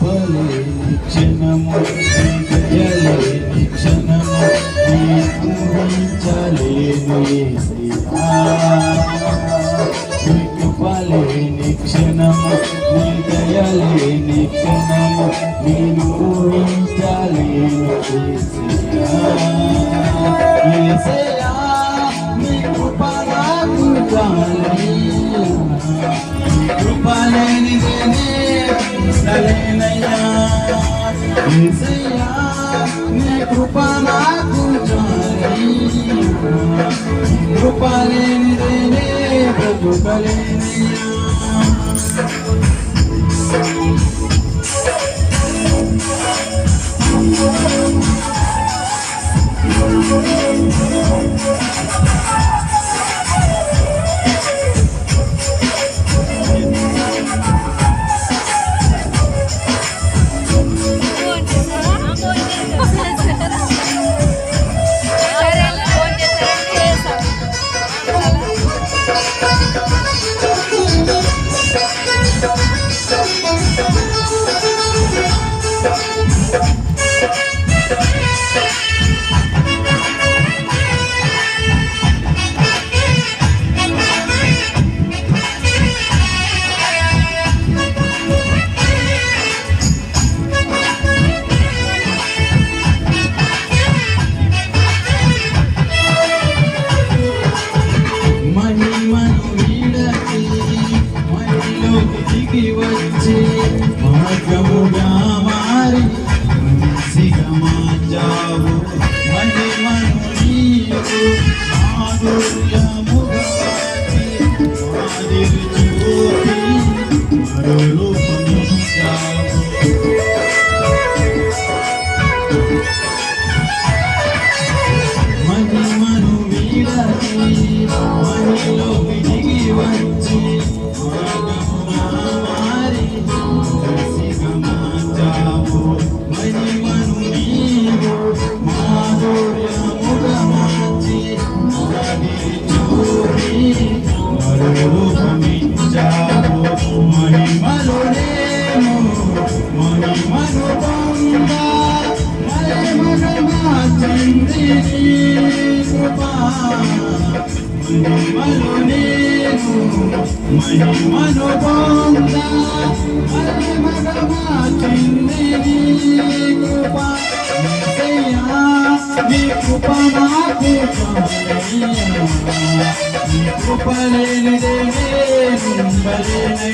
కృపలేని క్షణము దయలేని క్షణము ఊహించలేను యేసయ్యా కృపలేని క్షణము దయలేని క్షణము నేను ఊహించలేను యేసయ్యా నీ కృప నాకు చాలు కృపలేనిదేనే సలేనయ్యా యేసయ్యా నీ కృప నాకు చాలు కృపలేనిదేనే బ్రతుకలేనయ్యా వచ్చి మార్గముగా మారి మనిషిగా మార్చావు మహిమను నీవు మాధుర్యముగా మాదిరి చూపి మరో రూపమిచ్చావు మహిమను వీడని మహిలోకి దిగి వచ్చి మహిమను పొంద మహిమగమాచింది కృప యేసయ్యా నీ కృప నాకు చాలయ్యా నీ కృప లేనిదే నేను ఉండలేనయ్యా